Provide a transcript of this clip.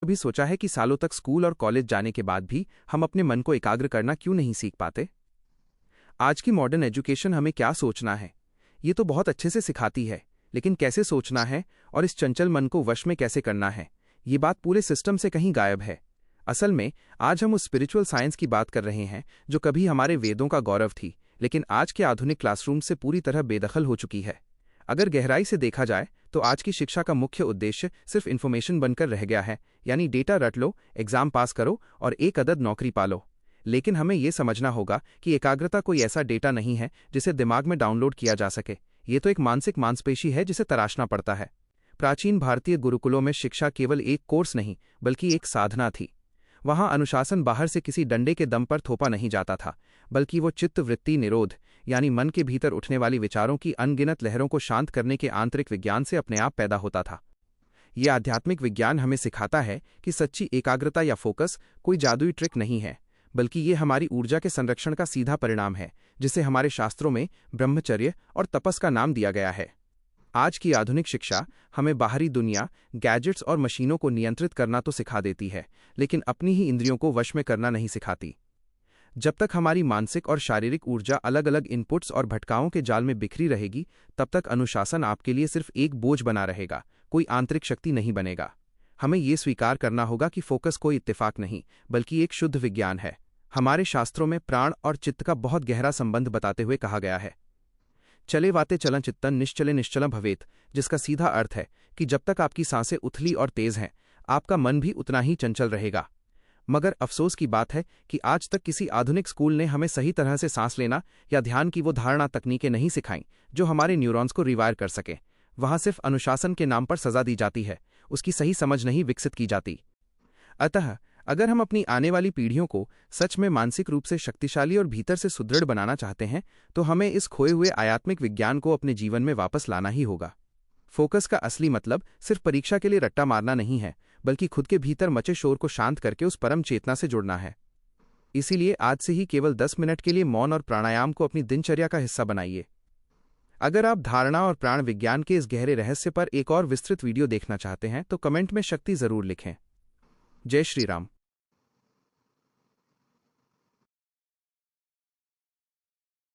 कभी सोचा है कि सालों तक स्कूल और कॉलेज जाने के बाद भी हम अपने मन को एकाग्र करना क्यों नहीं सीख पाते? आज की मॉडर्न एजुकेशन हमें क्या सोचना है, ये तो बहुत अच्छे से सिखाती है, लेकिन कैसे सोचना है और इस चंचल मन को वश में कैसे करना है, ये बात पूरे सिस्टम से कहीं गायब है। असल में आज हम उस स्पिरिचुअल साइंस की बात कर रहे हैं जो कभी हमारे वेदों का गौरव थी, लेकिन आज के आधुनिक क्लासरूम से पूरी तरह बेदखल हो चुकी है। अगर गहराई से देखा जाए तो आज की शिक्षा का मुख्य उद्देश्य सिर्फ इन्फॉर्मेशन बनकर रह गया है, यानी डेटा रट लो, एग्जाम पास करो और एक अदद नौकरी पालो। लेकिन हमें यह समझना होगा कि एकाग्रता कोई ऐसा डेटा नहीं है जिसे दिमाग में डाउनलोड किया जा सके। ये तो एक मानसिक मांसपेशी है जिसे तराशना पड़ता है। प्राचीन भारतीय गुरुकुलों में शिक्षा केवल एक कोर्स नहीं बल्कि एक साधना थी। वहां अनुशासन बाहर से किसी डंडे के दम पर थोपा नहीं जाता था, बल्कि वो चित्त वृत्ति निरोध, यानी मन के भीतर उठने वाली विचारों की अनगिनत लहरों को शांत करने के आंतरिक विज्ञान से अपने आप पैदा होता था। ये आध्यात्मिक विज्ञान हमें सिखाता है कि सच्ची एकाग्रता या फोकस कोई जादुई ट्रिक नहीं है, बल्कि ये हमारी ऊर्जा के संरक्षण का सीधा परिणाम है, जिसे हमारे शास्त्रों में ब्रह्मचर्य और तपस का नाम दिया गया है। आज की आधुनिक शिक्षा हमें बाहरी दुनिया, गैजेट्स और मशीनों को नियंत्रित करना तो सिखा देती है, लेकिन अपनी ही इंद्रियों को वश में करना नहीं सिखाती। जब तक हमारी मानसिक और शारीरिक ऊर्जा अलग अलग इनपुट्स और भटकाओं के जाल में बिखरी रहेगी, तब तक अनुशासन आपके लिए सिर्फ एक बोझ बना रहेगा, कोई आंतरिक शक्ति नहीं बनेगा। हमें ये स्वीकार करना होगा कि फोकस कोई इत्तेफाक नहीं, बल्कि एक शुद्ध विज्ञान है। हमारे शास्त्रों में प्राण और चित्त का बहुत गहरा संबंध बताते हुए कहा गया है, चले वाते चलं चित्तन निश्चले निश्चलम भवेत, जिसका सीधा अर्थ है कि जब तक आपकी सांसें उथली और तेज हैं, आपका मन भी उतना ही चंचल रहेगा। मगर अफसोस की बात है कि आज तक किसी आधुनिक स्कूल ने हमें सही तरह से सांस लेना या ध्यान की वो धारणा तकनीकें नहीं सिखाईं जो हमारे न्यूरॉन्स को रिवायर कर सके। वहां सिर्फ अनुशासन के नाम पर सजा दी जाती है, उसकी सही समझ नहीं विकसित की जाती। अतः अगर हम अपनी आने वाली पीढ़ियों को सच में मानसिक रूप से शक्तिशाली और भीतर से सुदृढ़ बनाना चाहते हैं, तो हमें इस खोए हुए आध्यात्मिक विज्ञान को अपने जीवन में वापस लाना ही होगा। फोकस का असली मतलब सिर्फ परीक्षा के लिए रट्टा मारना नहीं है, बल्कि खुद के भीतर मचे शोर को शांत करके उस परम चेतना से जुड़ना है। इसीलिए आज से ही केवल 10 मिनट के लिए मौन और प्राणायाम को अपनी दिनचर्या का हिस्सा बनाइए। अगर आप धारणा और प्राण विज्ञान के इस गहरे रहस्य पर एक और विस्तृत वीडियो देखना चाहते हैं तो कमेंट में शक्ति जरूर लिखें। जय श्री राम।